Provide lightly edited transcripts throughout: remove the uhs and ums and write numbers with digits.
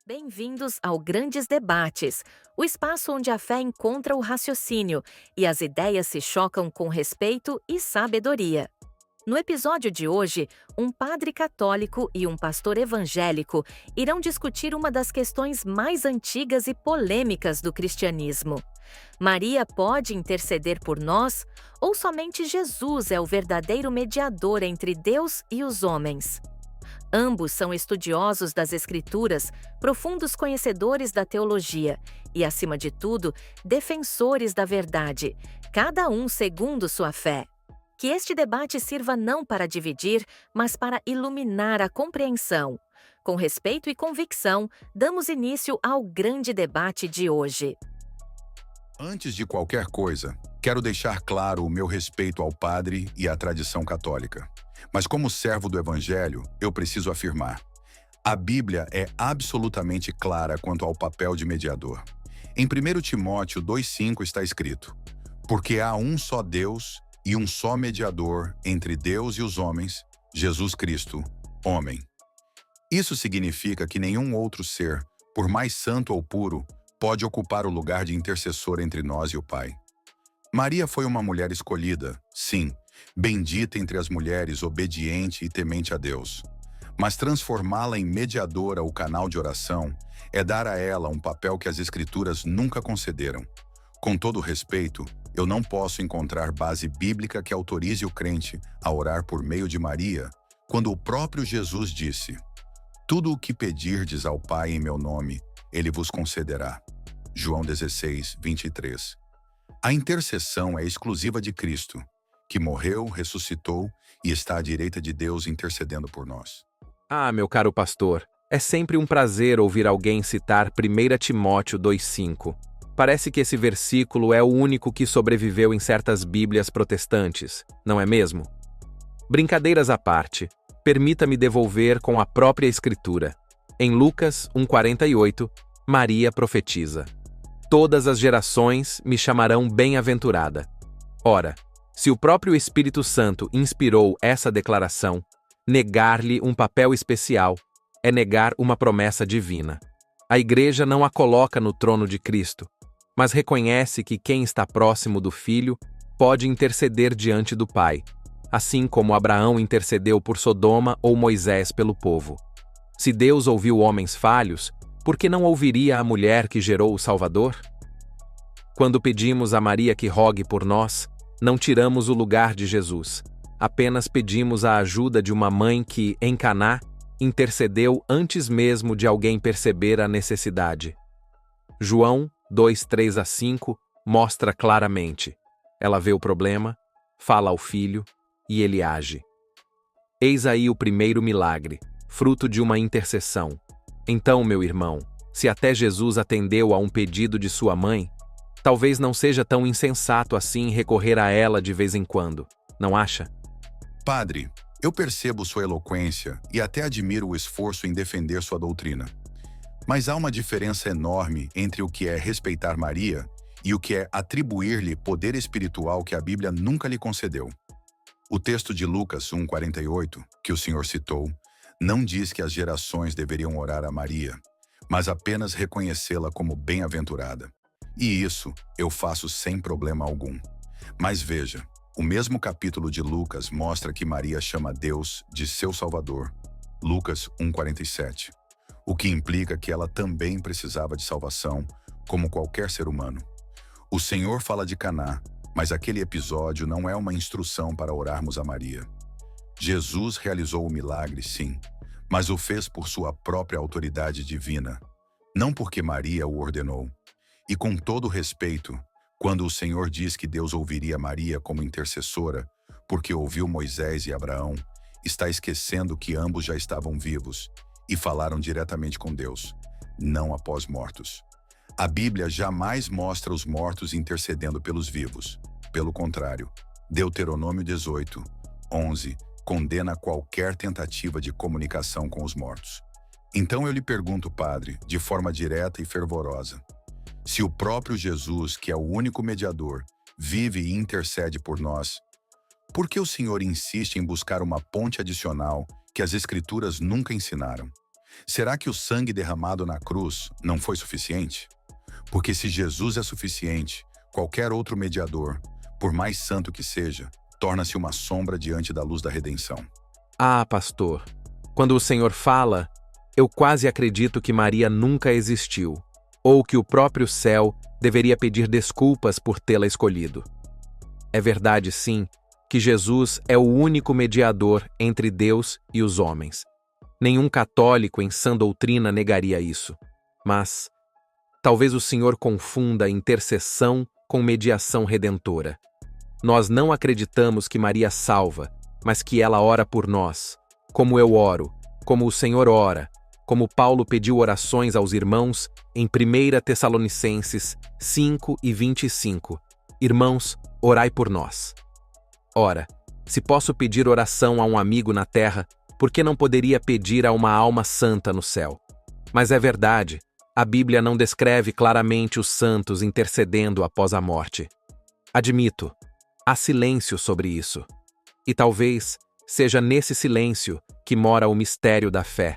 Bem-vindos ao Grandes Debates, o espaço onde a fé encontra o raciocínio e as ideias se chocam com respeito e sabedoria. No episódio de hoje, um padre católico e um pastor evangélico irão discutir uma das questões mais antigas e polêmicas do cristianismo. Maria pode interceder por nós ou somente Jesus é o verdadeiro mediador entre Deus e os homens? Ambos são estudiosos das Escrituras, profundos conhecedores da teologia e, acima de tudo, defensores da verdade, cada um segundo sua fé. Que este debate sirva não para dividir, mas para iluminar a compreensão. Com respeito e convicção, damos início ao grande debate de hoje. Antes de qualquer coisa, quero deixar claro o meu respeito ao padre e à tradição católica. Mas como servo do Evangelho, eu preciso afirmar: a Bíblia é absolutamente clara quanto ao papel de mediador. Em 1 Timóteo 2,5 está escrito: porque há um só Deus e um só mediador entre Deus e os homens, Jesus Cristo, homem. Isso significa que nenhum outro ser, por mais santo ou puro, pode ocupar o lugar de intercessor entre nós e o Pai. Maria foi uma mulher escolhida, sim, bendita entre as mulheres, obediente e temente a Deus. Mas transformá-la em mediadora ou canal de oração é dar a ela um papel que as Escrituras nunca concederam. Com todo respeito, eu não posso encontrar base bíblica que autorize o crente a orar por meio de Maria, quando o próprio Jesus disse: tudo o que pedirdes ao Pai em meu nome, ele vos concederá. João 16, 23. A intercessão é exclusiva de Cristo, que morreu, ressuscitou e está à direita de Deus intercedendo por nós. Ah, meu caro pastor, é sempre um prazer ouvir alguém citar 1 Timóteo 2,5. Parece que esse versículo é o único que sobreviveu em certas bíblias protestantes, não é mesmo? Brincadeiras à parte, permita-me devolver com a própria Escritura. Em Lucas 1,48, Maria profetiza: todas as gerações me chamarão bem-aventurada. Ora, se o próprio Espírito Santo inspirou essa declaração, negar-lhe um papel especial é negar uma promessa divina. A Igreja não a coloca no trono de Cristo, mas reconhece que quem está próximo do Filho pode interceder diante do Pai, assim como Abraão intercedeu por Sodoma ou Moisés pelo povo. Se Deus ouviu homens falhos, por que não ouviria a mulher que gerou o Salvador? Quando pedimos a Maria que rogue por nós, não tiramos o lugar de Jesus. Apenas pedimos a ajuda de uma mãe que, em Caná, intercedeu antes mesmo de alguém perceber a necessidade. João 2:3-5 mostra claramente: ela vê o problema, fala ao filho e ele age. Eis aí o primeiro milagre, fruto de uma intercessão. Então, meu irmão, se até Jesus atendeu a um pedido de sua mãe, talvez não seja tão insensato assim recorrer a ela de vez em quando, não acha? Padre, eu percebo sua eloquência e até admiro o esforço em defender sua doutrina. Mas há uma diferença enorme entre o que é respeitar Maria e o que é atribuir-lhe poder espiritual que a Bíblia nunca lhe concedeu. O texto de Lucas 1,48, que o senhor citou, não diz que as gerações deveriam orar a Maria, mas apenas reconhecê-la como bem-aventurada. E isso eu faço sem problema algum. Mas veja, o mesmo capítulo de Lucas mostra que Maria chama Deus de seu Salvador, Lucas 1,47, o que implica que ela também precisava de salvação, como qualquer ser humano. O Senhor fala de Caná, mas aquele episódio não é uma instrução para orarmos a Maria. Jesus realizou o milagre, sim, mas o fez por sua própria autoridade divina, não porque Maria o ordenou. E com todo respeito, quando o Senhor diz que Deus ouviria Maria como intercessora, porque ouviu Moisés e Abraão, está esquecendo que ambos já estavam vivos e falaram diretamente com Deus, não após mortos. A Bíblia jamais mostra os mortos intercedendo pelos vivos. Pelo contrário, Deuteronômio 18, 11, condena qualquer tentativa de comunicação com os mortos. Então eu lhe pergunto, padre, de forma direta e fervorosa, se o próprio Jesus, que é o único mediador, vive e intercede por nós, por que o senhor insiste em buscar uma ponte adicional que as Escrituras nunca ensinaram? Será que o sangue derramado na cruz não foi suficiente? Porque se Jesus é suficiente, qualquer outro mediador, por mais santo que seja, torna-se uma sombra diante da luz da redenção. Ah, pastor, quando o Senhor fala, eu quase acredito que Maria nunca existiu, ou que o próprio céu deveria pedir desculpas por tê-la escolhido. É verdade, sim, que Jesus é o único mediador entre Deus e os homens. Nenhum católico em sã doutrina negaria isso. Mas talvez o Senhor confunda intercessão com mediação redentora. Nós não acreditamos que Maria salva, mas que ela ora por nós, como eu oro, como o Senhor ora, como Paulo pediu orações aos irmãos em 1 Tessalonicenses 5:25. Irmãos, orai por nós. Ora, se posso pedir oração a um amigo na terra, por que não poderia pedir a uma alma santa no céu? Mas é verdade, a Bíblia não descreve claramente os santos intercedendo após a morte. Admito, há silêncio sobre isso. E talvez seja nesse silêncio que mora o mistério da fé.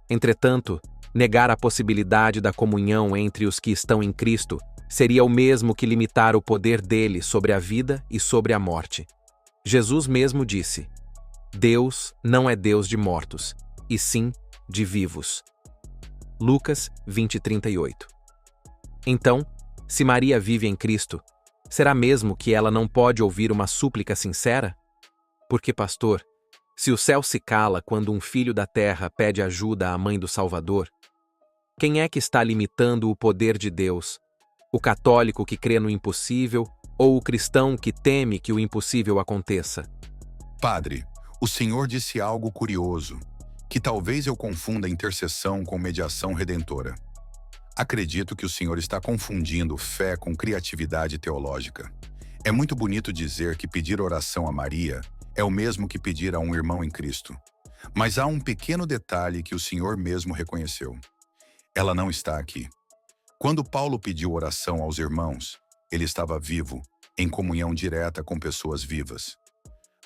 Entretanto, negar a possibilidade da comunhão entre os que estão em Cristo seria o mesmo que limitar o poder dele sobre a vida e sobre a morte. Jesus mesmo disse: Deus não é Deus de mortos, e sim de vivos. Lucas 20:38. Então, se Maria vive em Cristo, será mesmo que ela não pode ouvir uma súplica sincera? Porque, pastor, se o céu se cala quando um filho da terra pede ajuda à mãe do Salvador, quem é que está limitando o poder de Deus? O católico que crê no impossível ou o cristão que teme que o impossível aconteça? Padre, o senhor disse algo curioso, que talvez eu confunda intercessão com mediação redentora. Acredito que o senhor está confundindo fé com criatividade teológica. É muito bonito dizer que pedir oração a Maria é o mesmo que pedir a um irmão em Cristo. Mas há um pequeno detalhe que o senhor mesmo reconheceu. Ela não está aqui. Quando Paulo pediu oração aos irmãos, ele estava vivo, em comunhão direta com pessoas vivas.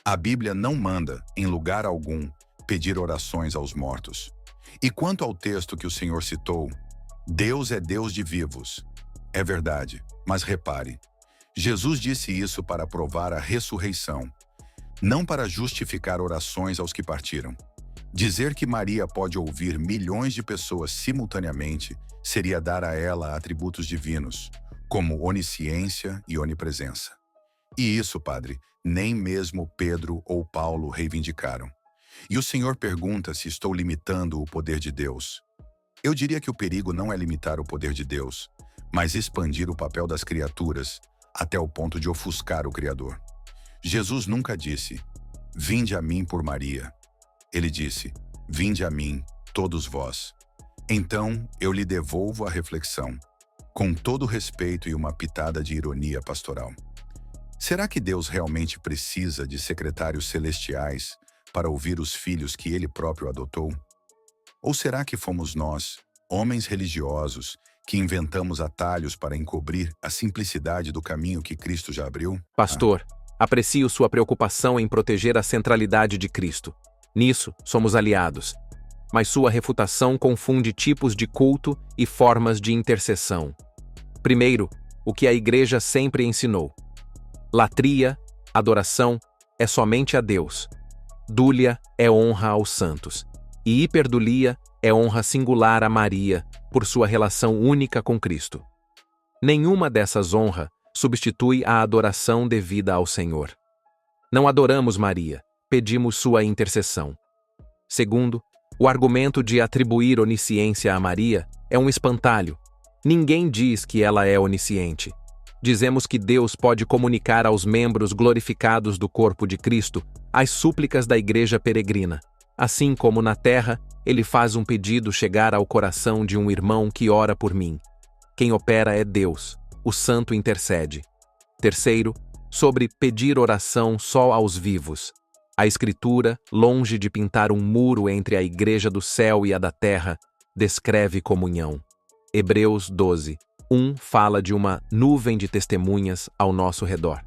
A Bíblia não manda, em lugar algum, pedir orações aos mortos. E quanto ao texto que o senhor citou, Deus é Deus de vivos. É verdade, mas repare, Jesus disse isso para provar a ressurreição, não para justificar orações aos que partiram. Dizer que Maria pode ouvir milhões de pessoas simultaneamente seria dar a ela atributos divinos, como onisciência e onipresença. E isso, padre, nem mesmo Pedro ou Paulo reivindicaram. E o senhor pergunta se estou limitando o poder de Deus. Eu diria que o perigo não é limitar o poder de Deus, mas expandir o papel das criaturas até o ponto de ofuscar o Criador. Jesus nunca disse, vinde a mim por Maria. Ele disse, vinde a mim, todos vós. Então, eu lhe devolvo a reflexão, com todo respeito e uma pitada de ironia pastoral. Será que Deus realmente precisa de secretários celestiais para ouvir os filhos que ele próprio adotou? Ou será que fomos nós, homens religiosos, que inventamos atalhos para encobrir a simplicidade do caminho que Cristo já abriu? Pastor, aprecio sua preocupação em proteger a centralidade de Cristo. Nisso, somos aliados. Mas sua refutação confunde tipos de culto e formas de intercessão. Primeiro, o que a Igreja sempre ensinou. Latria, adoração, é somente a Deus. Dúlia é honra aos santos. E hiperdulia é honra singular a Maria, por sua relação única com Cristo. Nenhuma dessas honras substitui a adoração devida ao Senhor. Não adoramos Maria, pedimos sua intercessão. Segundo, o argumento de atribuir onisciência a Maria é um espantalho. Ninguém diz que ela é onisciente. Dizemos que Deus pode comunicar aos membros glorificados do corpo de Cristo as súplicas da Igreja peregrina. Assim como na terra, ele faz um pedido chegar ao coração de um irmão que ora por mim. Quem opera é Deus, o Santo intercede. Terceiro, sobre pedir oração só aos vivos. A Escritura, longe de pintar um muro entre a Igreja do céu e a da terra, descreve comunhão. Hebreus 12:1 fala de uma nuvem de testemunhas ao nosso redor.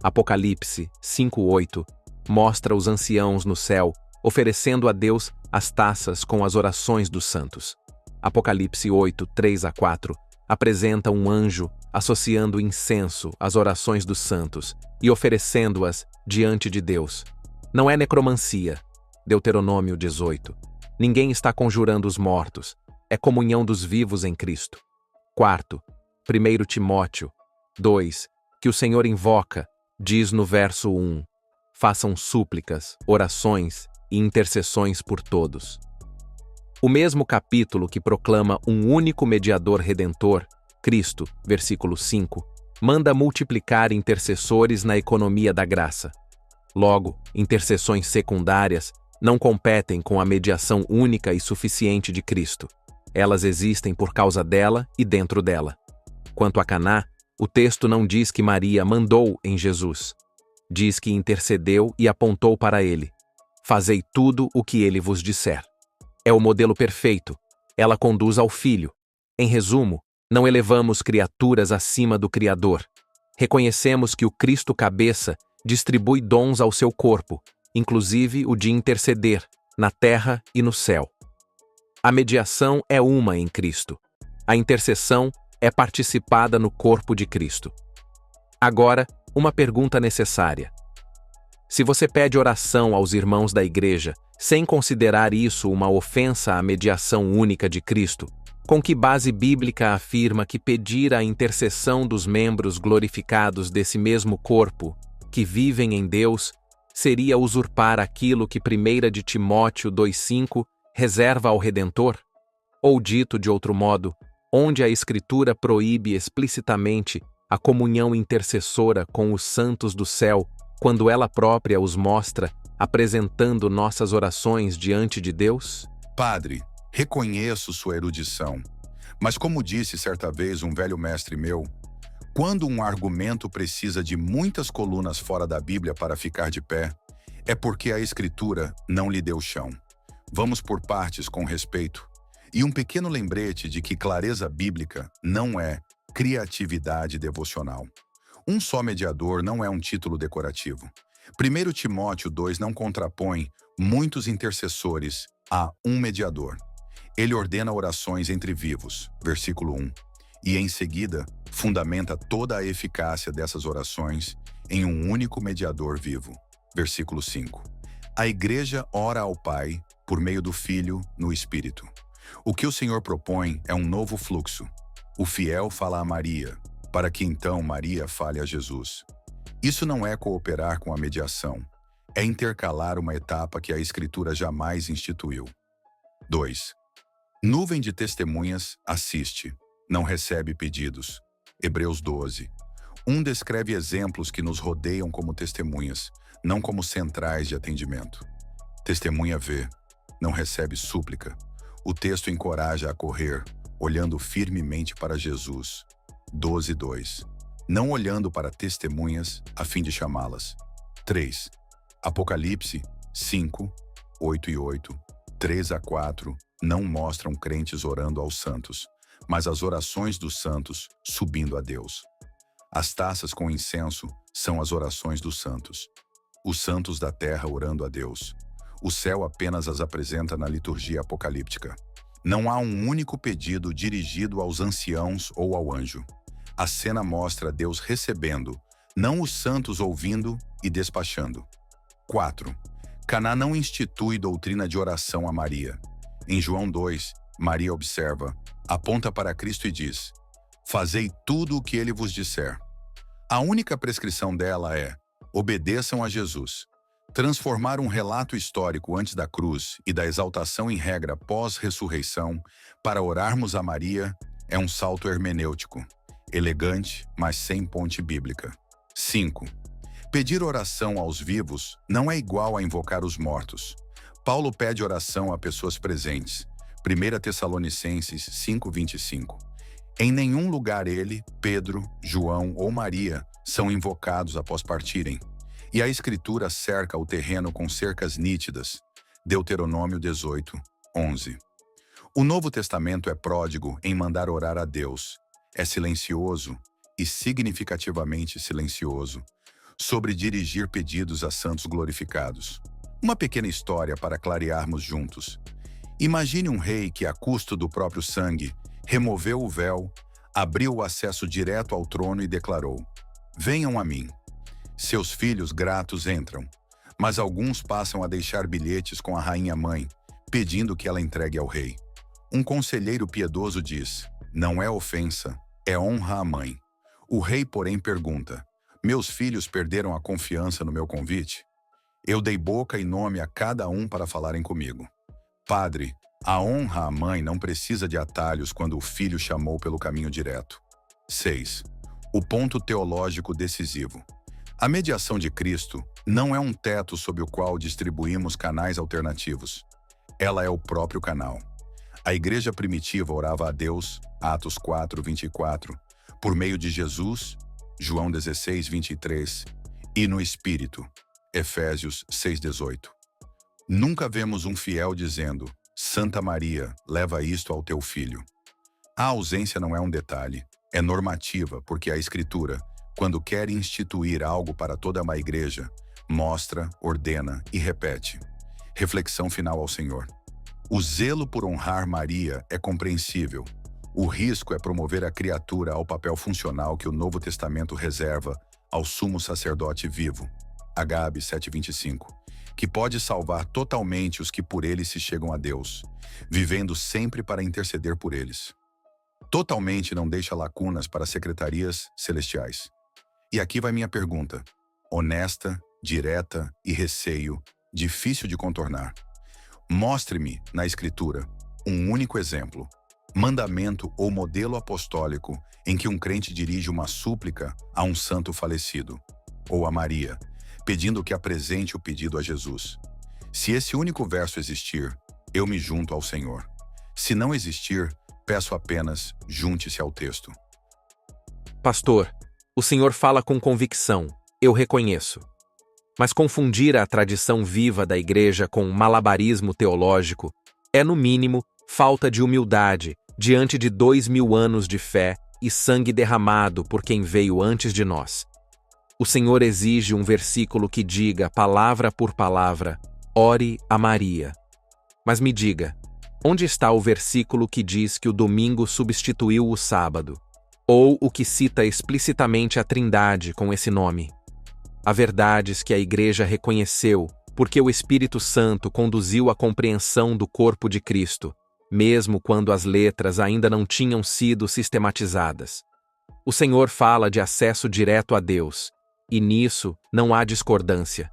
Apocalipse 5:8 mostra os anciãos no céu oferecendo a Deus as taças com as orações dos santos. Apocalipse 8, 3-4 apresenta um anjo associando incenso às orações dos santos e oferecendo-as diante de Deus. Não é necromancia. Deuteronômio 18. Ninguém está conjurando os mortos. É comunhão dos vivos em Cristo. Quarto, 1 Timóteo 2, que o Senhor invoca, diz no verso 1: façam súplicas, orações e intercessões por todos. O mesmo capítulo que proclama um único mediador redentor, Cristo, versículo 5, manda multiplicar intercessores na economia da graça. Logo, intercessões secundárias não competem com a mediação única e suficiente de Cristo. Elas existem por causa dela e dentro dela. Quanto a Caná, o texto não diz que Maria mandou em Jesus. Diz que intercedeu e apontou para ele. Fazei tudo o que ele vos disser. É o modelo perfeito. Ela conduz ao Filho. Em resumo, não elevamos criaturas acima do Criador. Reconhecemos que o Cristo cabeça distribui dons ao seu corpo, inclusive o de interceder, na terra e no céu. A mediação é uma em Cristo. A intercessão é participada no corpo de Cristo. Agora, uma pergunta necessária. Se você pede oração aos irmãos da igreja, sem considerar isso uma ofensa à mediação única de Cristo, com que base bíblica afirma que pedir a intercessão dos membros glorificados desse mesmo corpo, que vivem em Deus, seria usurpar aquilo que 1 de Timóteo 2,5 reserva ao Redentor? Ou dito de outro modo, onde a Escritura proíbe explicitamente a comunhão intercessora com os santos do céu, quando ela própria os mostra, apresentando nossas orações diante de Deus? Padre, reconheço sua erudição, mas como disse certa vez um velho mestre meu, quando um argumento precisa de muitas colunas fora da Bíblia para ficar de pé, é porque a Escritura não lhe deu chão. Vamos por partes com respeito. E um pequeno lembrete de que clareza bíblica não é criatividade devocional. Um só mediador não é um título decorativo. 1 Timóteo 2 não contrapõe muitos intercessores a um mediador. Ele ordena orações entre vivos, versículo 1, e em seguida fundamenta toda a eficácia dessas orações em um único mediador vivo, versículo 5. A igreja ora ao Pai por meio do Filho no Espírito. O que o Senhor propõe é um novo fluxo. O fiel fala a Maria, para que então Maria fale a Jesus. Isso não é cooperar com a mediação, é intercalar uma etapa que a Escritura jamais instituiu. 2. Nuvem de testemunhas assiste, não recebe pedidos. Hebreus 12. Descreve exemplos que nos rodeiam como testemunhas, não como centrais de atendimento. Testemunha vê, não recebe súplica. O texto encoraja a correr, olhando firmemente para Jesus. 12:2. Não olhando para testemunhas a fim de chamá-las. 3. Apocalipse 5, 8 e 8, 3-4 não mostram crentes orando aos santos, mas as orações dos santos subindo a Deus. As taças com incenso são as orações dos santos. Os santos da terra orando a Deus. O céu apenas as apresenta na liturgia apocalíptica. Não há um único pedido dirigido aos anciãos ou ao anjo. A cena mostra Deus recebendo, não os santos ouvindo e despachando. 4. Caná não institui doutrina de oração a Maria. Em João 2, Maria observa, aponta para Cristo e diz: fazei tudo o que ele vos disser. A única prescrição dela é: obedeçam a Jesus. Transformar um relato histórico antes da cruz e da exaltação em regra pós-ressurreição para orarmos a Maria é um salto hermenêutico, elegante, mas sem ponte bíblica. 5. Pedir oração aos vivos não é igual a invocar os mortos. Paulo pede oração a pessoas presentes. 1 Tessalonicenses 5:25. Em nenhum lugar ele, Pedro, João ou Maria são invocados após partirem. E a Escritura cerca o terreno com cercas nítidas. Deuteronômio 18:11. O Novo Testamento é pródigo em mandar orar a Deus. É silencioso, e significativamente silencioso, sobre dirigir pedidos a santos glorificados. Uma pequena história para clarearmos juntos. Imagine um rei que, a custo do próprio sangue, removeu o véu, abriu o acesso direto ao trono e declarou: "Venham a mim." Seus filhos gratos entram, mas alguns passam a deixar bilhetes com a rainha-mãe, pedindo que ela entregue ao rei. Um conselheiro piedoso diz: "Não é ofensa, é honra à mãe." O rei, porém, pergunta: "Meus filhos perderam a confiança no meu convite? Eu dei boca e nome a cada um para falarem comigo." Padre, a honra à mãe não precisa de atalhos quando o filho chamou pelo caminho direto. 6. O ponto teológico decisivo. A mediação de Cristo não é um teto sob o qual distribuímos canais alternativos. Ela é o próprio canal. A igreja primitiva orava a Deus, Atos 4:24, por meio de Jesus, João 16:23, e no Espírito, Efésios 6:18. Nunca vemos um fiel dizendo: "Santa Maria, leva isto ao teu filho." A ausência não é um detalhe, é normativa, porque a Escritura, quando quer instituir algo para toda uma igreja, mostra, ordena e repete. Reflexão final ao Senhor. O zelo por honrar Maria é compreensível. O risco é promover a criatura ao papel funcional que o Novo Testamento reserva ao sumo sacerdote vivo, Agábe 7:25, que pode salvar totalmente os que por ele se chegam a Deus, vivendo sempre para interceder por eles. Totalmente não deixa lacunas para secretarias celestiais. E aqui vai minha pergunta, honesta, direta e receio, difícil de contornar. Mostre-me, na Escritura, um único exemplo, mandamento ou modelo apostólico em que um crente dirige uma súplica a um santo falecido, ou a Maria, pedindo que apresente o pedido a Jesus. Se esse único verso existir, eu me junto ao Senhor. Se não existir, peço apenas, junte-se ao texto. Pastor, o senhor fala com convicção, eu reconheço. Mas confundir a tradição viva da igreja com malabarismo teológico é, no mínimo, falta de humildade diante de 2000 anos de fé e sangue derramado por quem veio antes de nós. O Senhor exige um versículo que diga, palavra por palavra, ore a Maria. Mas me diga, onde está o versículo que diz que o domingo substituiu o sábado? Ou o que cita explicitamente a Trindade com esse nome? Há verdades que a Igreja reconheceu porque o Espírito Santo conduziu a compreensão do corpo de Cristo, mesmo quando as letras ainda não tinham sido sistematizadas. O Senhor fala de acesso direto a Deus, e nisso não há discordância.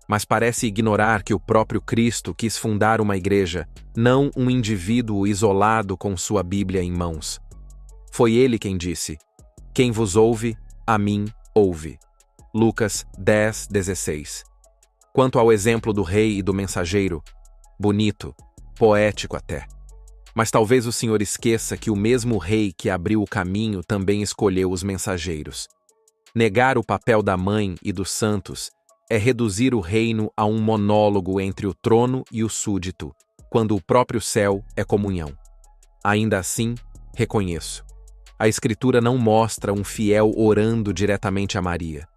Mas parece ignorar que o próprio Cristo quis fundar uma igreja, não um indivíduo isolado com sua Bíblia em mãos. Foi ele quem disse: "Quem vos ouve, a mim ouve." Lucas 10:16. Quanto ao exemplo do rei e do mensageiro, bonito, poético até. Mas talvez o Senhor esqueça que o mesmo rei que abriu o caminho também escolheu os mensageiros. Negar o papel da mãe e dos santos é reduzir o reino a um monólogo entre o trono e o súdito, quando o próprio céu é comunhão. Ainda assim, reconheço. A Escritura não mostra um fiel orando diretamente a Maria.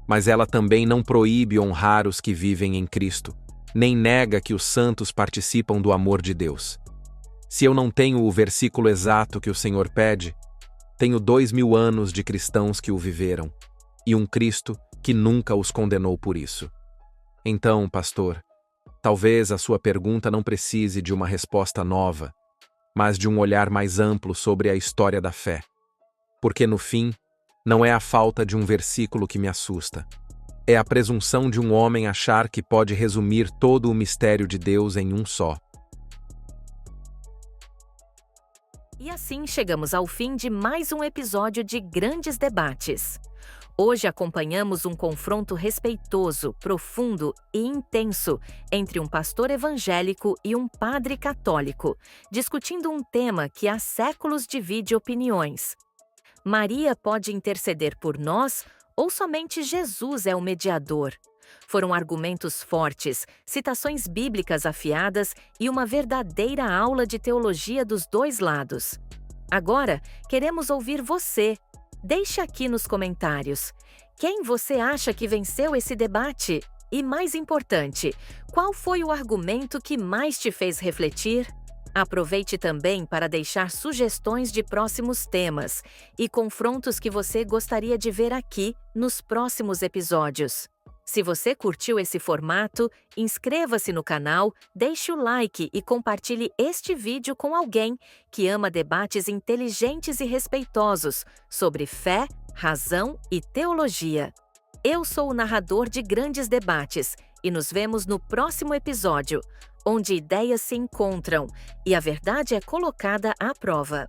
Mas ela também não proíbe honrar os que vivem em Cristo, nem nega que os santos participam do amor de Deus. Se eu não tenho o versículo exato que o Senhor pede, tenho 2000 anos de cristãos que o viveram, e um Cristo que nunca os condenou por isso. Então, pastor, talvez a sua pergunta não precise de uma resposta nova, mas de um olhar mais amplo sobre a história da fé. Porque, no fim, não é a falta de um versículo que me assusta. É a presunção de um homem achar que pode resumir todo o mistério de Deus em um só. E assim chegamos ao fim de mais um episódio de Grandes Debates. Hoje acompanhamos um confronto respeitoso, profundo e intenso entre um pastor evangélico e um padre católico, discutindo um tema que há séculos divide opiniões. Maria pode interceder por nós ou somente Jesus é o mediador? Foram argumentos fortes, citações bíblicas afiadas e uma verdadeira aula de teologia dos dois lados. Agora, queremos ouvir você. Deixe aqui nos comentários. Quem você acha que venceu esse debate? E mais importante, qual foi o argumento que mais te fez refletir? Aproveite também para deixar sugestões de próximos temas e confrontos que você gostaria de ver aqui nos próximos episódios. Se você curtiu esse formato, inscreva-se no canal, deixe o like e compartilhe este vídeo com alguém que ama debates inteligentes e respeitosos sobre fé, razão e teologia. Eu sou o narrador de Grandes Debates e nos vemos no próximo episódio, onde ideias se encontram e a verdade é colocada à prova.